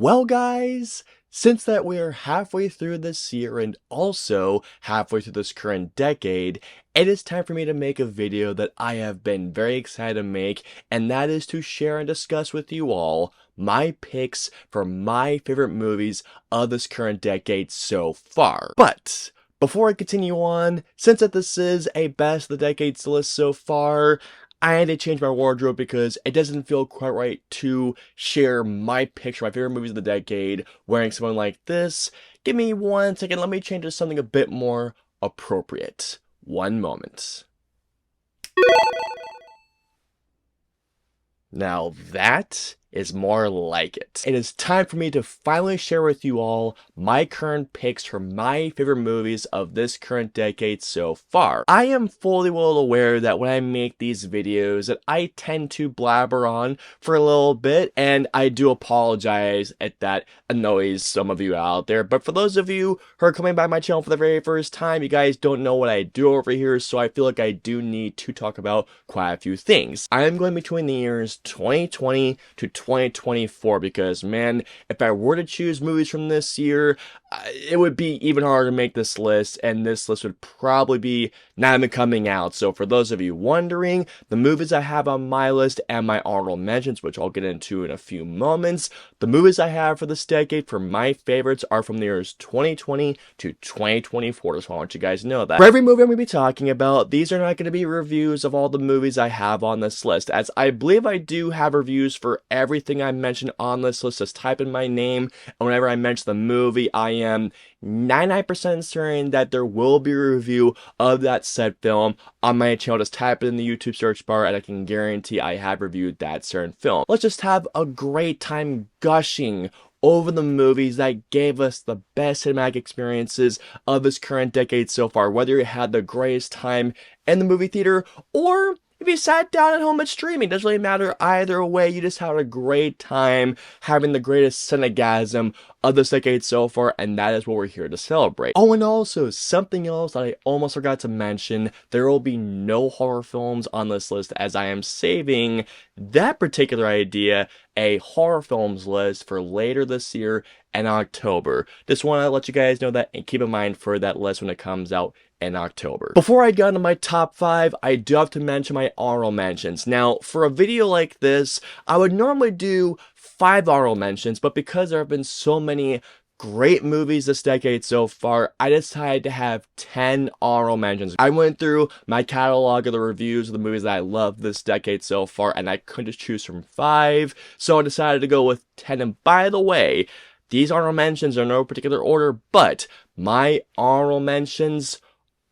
Well, guys, since that we are halfway through this year and also halfway through this current decade, it is time for me to make a video that I have been very excited to make, and that is to share and discuss with you all my picks for my favorite movies of this current decade so far. But before I continue on, since that this is a best of the decades list so far, I had to change my wardrobe because it doesn't feel quite right to share my picture, my favorite movies of the decade, wearing something like this. Give me 1 second, let me change to something a bit more appropriate. One moment. Now that is more like it. It is time for me to finally share with you all my current picks for my favorite movies of this current decade so far. I am fully well aware that when I make these videos that I tend to blabber on for a little bit, and I do apologize if that annoys some of you out there. But for those of you who are coming by my channel for the very first time, you guys don't know what I do over here, so I feel like I do need to talk about quite a few things. I am going between the years 2020 to 2024 because, man, if I were to choose movies from this year, it would be even harder to make this list, and this list would probably be not even coming out. So for those of you wondering, the movies I have on my list and my honorable mentions, which I'll get into in a few moments, the movies I have for this decade for my favorites are from the years 2020 to 2024, so I want you guys to know that. For every movie I'm going to be talking about, these are not going to be reviews of all the movies I have on this list, as I believe I do have reviews for everything I mentioned on this list. Just type in my name, and whenever I mention the movie, I am 99% certain that there will be a review of that said film on my channel. Just type it in the YouTube search bar and I can guarantee I have reviewed that certain film. Let's just have a great time gushing over the movies that gave us the best cinematic experiences of this current decade so far, whether you had the greatest time in the movie theater or if you sat down at home and streaming. Doesn't really matter either way, you just had a great time having the greatest cinegasm of this decade so far, and that is what we're here to celebrate. Oh, and also, something else that I almost forgot to mention, there will be no horror films on this list, as I am saving that particular idea, a horror films list, for later this year in October. Just want to let you guys know that and keep in mind for that list when it comes out in October. Before I get into my top 5, I do have to mention my honorable mentions. Now, for a video like this, I would normally do 5 honorable mentions, but because there have been so many great movies this decade so far, I decided to have 10 honorable mentions. I went through my catalog of the reviews of the movies that I love this decade so far, and I couldn't just choose from 5, so I decided to go with 10. And by the way, these honorable mentions are in no particular order, but my honorable mentions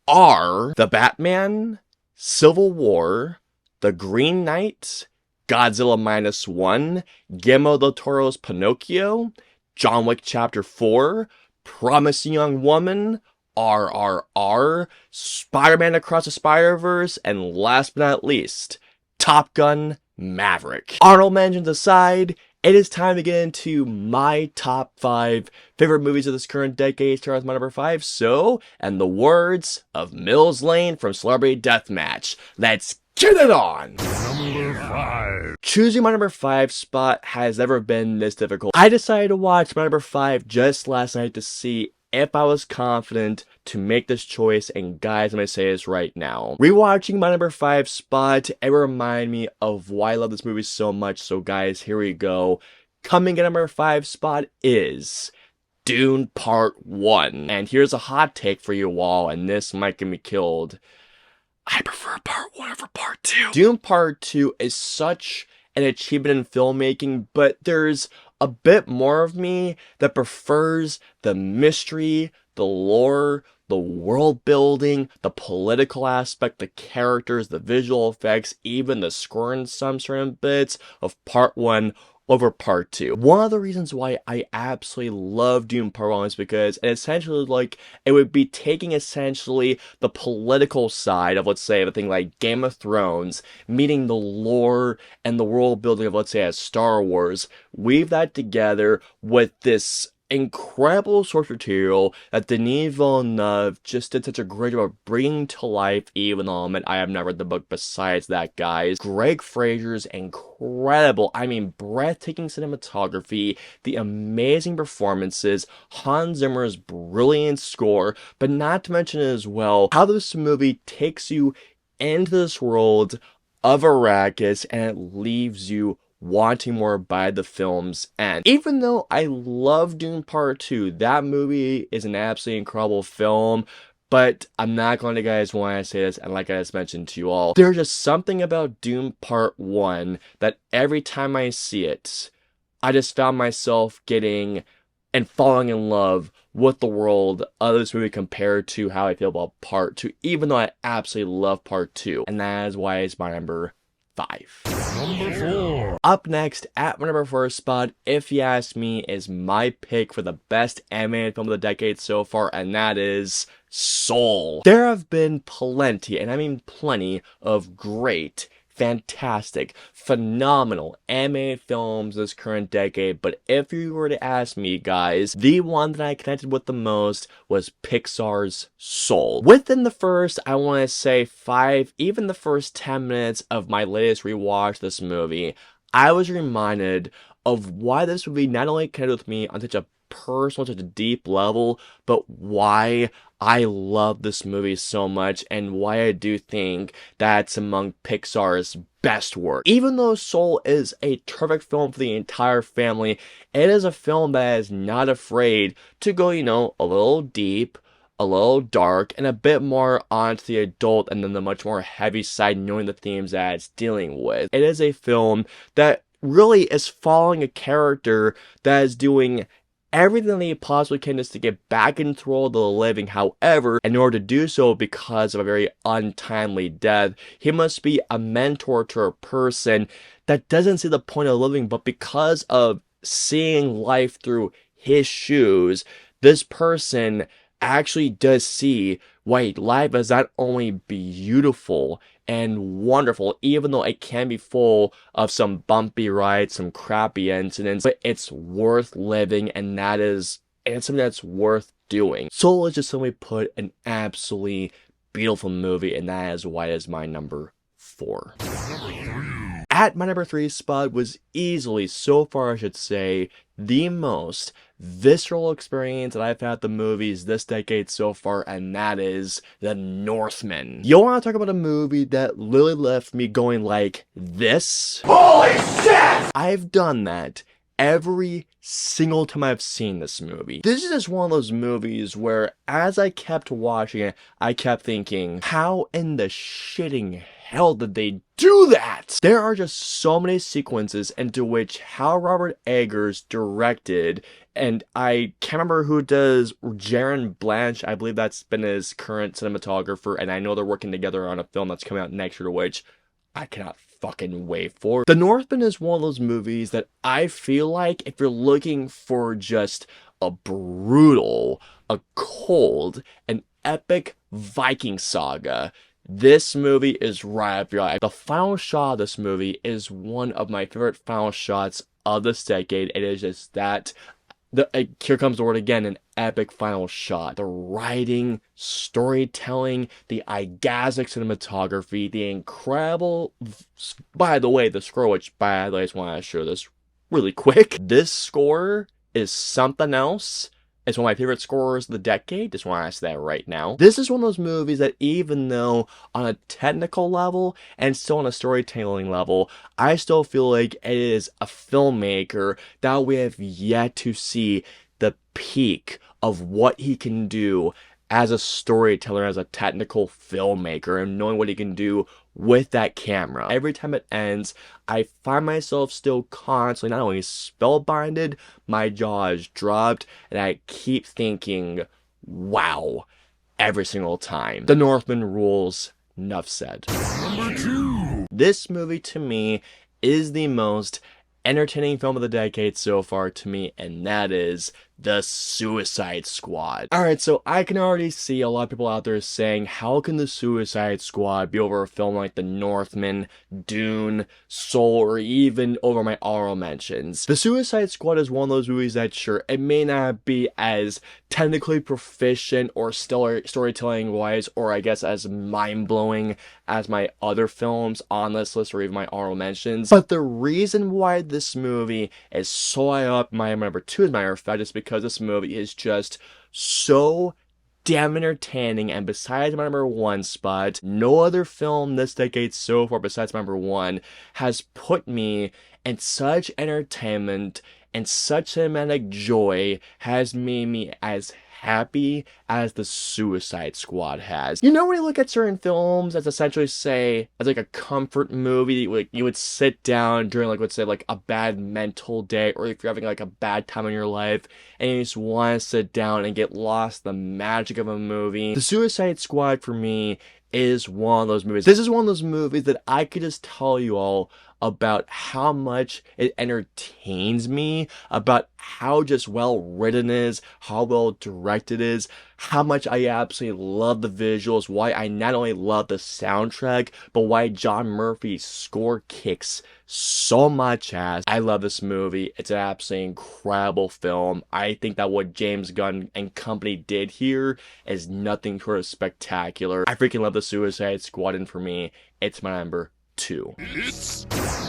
are The Batman, Civil War, The Green Knight, Godzilla -1, Guillermo del Toro's Pinocchio, John Wick Chapter 4, Promising Young Woman, RRR, Spider-Man Across the Spider-Verse, and last but not least, Top Gun Maverick. Honorable mentions aside, it is time to get into my top 5 favorite movies of this current decade, starting with my number 5. So, in the words of Mills Lane from Celebrity Deathmatch, let's get it on! Number 5. Choosing my number 5 spot has never been this difficult. I decided to watch my number 5 just last night to see if I was confident to make this choice, and guys, I'm going to say this right now. Rewatching my number 5 spot, it reminded me of why I love this movie so much, so guys, here we go. Coming at number 5 spot is Dune Part 1. And here's a hot take for you all, and this might get me killed. I prefer Part 1 over Part 2. Dune Part 2 is such an achievement in filmmaking, but there's a bit more of me that prefers the mystery, the lore, the world building, the political aspect, the characters, the visual effects, even the score in some certain bits of Part 1 over Part 2. One of the reasons why I absolutely love Dune Part 1 is because it essentially, like, it would be taking essentially the political side of, let's say, a thing like Game of Thrones, meeting the lore and the world building of, let's say, as Star Wars, weave that together with this incredible source material that Denis Villeneuve just did such a great job of bringing to life, even though I have not read the book besides that, guys. Greg Fraser's incredible, I mean, breathtaking cinematography, the amazing performances, Hans Zimmer's brilliant score, but not to mention as well how this movie takes you into this world of Arrakis and it leaves you wanting more by the film's end. Even though I love Dune Part 2, that movie is an absolutely incredible film, but I'm not going to, guys, when I say this, and like I just mentioned to you all, there's just something about Dune Part 1 that every time I see it, I just found myself getting and falling in love with the world of this movie compared to how I feel about Part 2, even though I absolutely love Part 2, and that is why it's my number 5. Number 4. Up next, at my number 4 spot, if you ask me, is my pick for the best animated film of the decade so far, and that is Soul. There have been plenty, and I mean plenty, of great, fantastic, phenomenal animated films this current decade, but if you were to ask me, guys, the one that I connected with the most was Pixar's Soul. Within the first, I want to say 5, even the first 10 minutes of my latest rewatch of this movie, I was reminded of why this movie not only connected with me on such a personal, such a deep level, but why I love this movie so much and why I do think that's among Pixar's best work. Even though Soul is a terrific film for the entire family, it is a film that is not afraid to go, you know, a little deep, a little dark, and a bit more onto the adult and then the much more heavy side, knowing the themes that it's dealing with. It is a film that really is following a character that is doing everything that he possibly can just to get back into the world of the living. However, in order to do so, because of a very untimely death, he must be a mentor to a person that doesn't see the point of living, but because of seeing life through his shoes, this person actually does see, wait, life is not only beautiful and wonderful, even though it can be full of some bumpy rides, some crappy incidents, but it's worth living, and it's something that's worth doing. Soul is just simply put an absolutely beautiful movie, and that is why it is my number 4. At my number 3 spot was easily, so far I should say, the most visceral experience that I've had at the movies this decade so far, and that is The Northman. You want to talk about a movie that literally left me going like this? Holy shit! I've done that every single time I've seen this movie. This is just one of those movies where, as I kept watching it, I kept thinking, how in the shitting hell did they do that? There are just so many sequences into which how Robert Eggers directed, and I can't remember who does Jaron Blanche, I believe that's been his current cinematographer, and I know they're working together on a film that's coming out next year, which I cannot fucking wait for. The Northman is one of those movies that I feel like if you're looking for just a brutal, a cold, an epic Viking saga, this movie is right up your alley. The final shot of this movie is one of my favorite final shots of this decade. It is just that, here comes the word again, an epic final shot. The writing, storytelling, the orgasmic cinematography, the incredible, by the way, the score, which by the way, I just want to show this really quick. This score is something else. It's one of my favorite scores of the decade. Just want to ask that right now. This is one of those movies that even though on a technical level and still on a storytelling level, I still feel like it is a filmmaker that we have yet to see the peak of what he can do as a storyteller, as a technical filmmaker, and knowing what he can do with that camera. Every time it ends, I find myself still constantly not only spellbinded, my jaw is dropped, and I keep thinking, wow, every single time. The Northman rules. Enough said. Number 2. This movie to me is the most entertaining film of the decade so far to me, and that is The Suicide Squad. Alright, so I can already see a lot of people out there saying, how can the Suicide Squad be over a film like The Northman, Dune, Soul, or even over my honorable mentions? The Suicide Squad is one of those movies that, sure, it may not be as technically proficient or stellar storytelling wise, or I guess as mind-blowing as my other films on this list or even my honorable mentions, but the reason why this movie is so high up my number 2 as a matter of fact is because this movie is just so damn entertaining, and besides my number 1 spot, no other film this decade so far besides my number 1 has put me in such entertainment and such cinematic joy, has made me as happy as the Suicide Squad has. You know, when you look at certain films as essentially say, as like a comfort movie, like you would sit down during like, let's say like a bad mental day, or if you're having like a bad time in your life, and you just want to sit down and get lost in the magic of a movie. The Suicide Squad for me is one of those movies. This is one of those movies that I could just tell you all about how much it entertains me, about how just well written it is, how well directed it is, how much I absolutely love the visuals, why I not only love the soundtrack, but why John Murphy's score kicks so much ass. I love this movie. It's an absolutely incredible film. I think that what James Gunn and company did here is nothing short of spectacular. I freaking love the Suicide Squad, and for me, it's my number 2. It's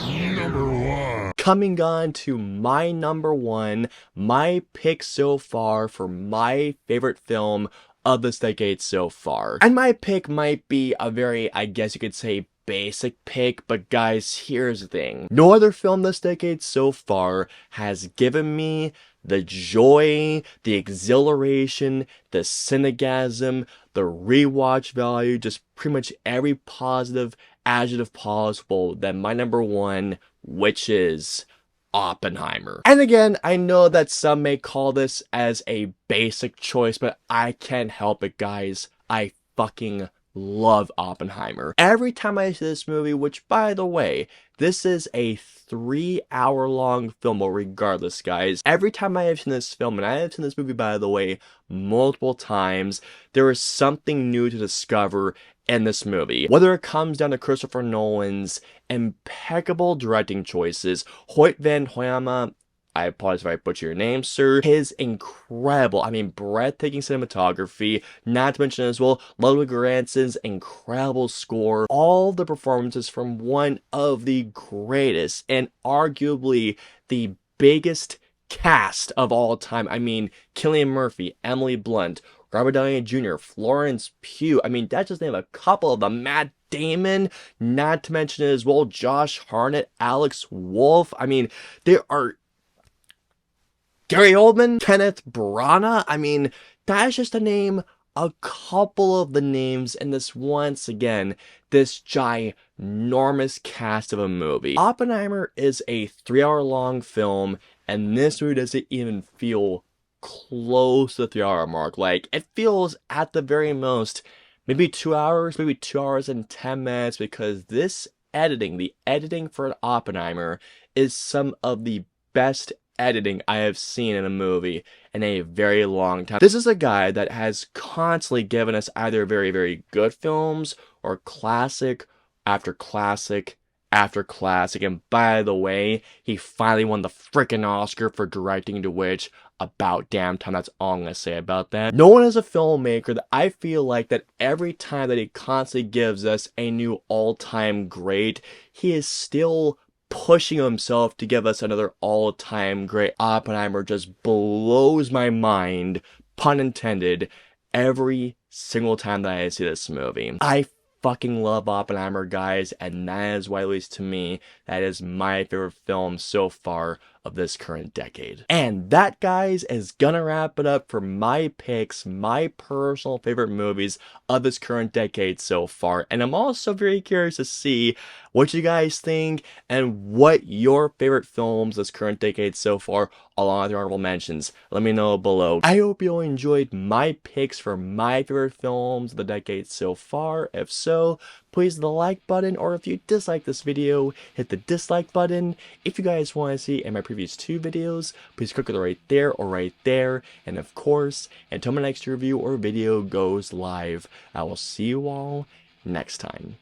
number 1. Coming on to my number 1, my pick so far for my favorite film of this decade so far. And my pick might be a very, I guess you could say, basic pick, but guys, here's the thing. No other film this decade so far has given me the joy, the exhilaration, the cynicism, the rewatch value, just pretty much every positive adjective possible than my number 1, which is Oppenheimer. And again, I know that some may call this as a basic choice, but I can't help it, guys. I fucking love Oppenheimer. Every time I see this movie, which by the way, this is a 3-hour long film, but regardless, guys, every time I have seen this film, and I have seen this movie, by the way, multiple times, there is something new to discover in this movie. Whether it comes down to Christopher Nolan's impeccable directing choices, Hoyt van Hoyama, I apologize if I butcher your name, sir, his incredible, I mean breathtaking cinematography, not to mention as well, Ludwig Göransson's incredible score, all the performances from one of the greatest and arguably the biggest cast of all time. I mean, Cillian Murphy, Emily Blunt, Robert Downey Jr., Florence Pugh. I mean, that's just name a couple of them. Matt Damon, not to mention as well, Josh Hartnett, Alex Wolff. I mean, there are Gary Oldman, Kenneth Branagh. I mean, that's just to name a couple of the names in this, once again, this ginormous cast of a movie. Oppenheimer is a 3-hour long film, and this movie doesn't even feel close to the 3-hour mark. Like, it feels at the very most maybe 2 hours, maybe 2 hours and 10 minutes, because this editing, the editing for an Oppenheimer, is some of the best editing I have seen in a movie in a very long time. This is a guy that has constantly given us either very, very good films or classic after classic after classic. And by the way, he finally won the freaking Oscar for directing, to which, about damn time, that's all I'm gonna say about that. No one is a filmmaker that I feel like that every time that he constantly gives us a new all-time great, he is still pushing himself to give us another all-time great. Oppenheimer just blows my mind, pun intended, every single time that I see this movie. I fucking love Oppenheimer, guys, and that is why, at least to me, that is my favorite film so far of this current decade. And that, guys, is gonna wrap it up for my picks, my personal favorite movies of this current decade so far. And I'm also very curious to see what you guys think and what your favorite films this current decade so far, along with your honorable mentions. Let me know below. I hope you all enjoyed my picks for my favorite films of the decade so far. If so, please hit the like button, or if you dislike this video, hit the dislike button. If you guys want to see in my previous 2 videos, please click right there or right there. And of course, until my next review or video goes live, I will see you all next time.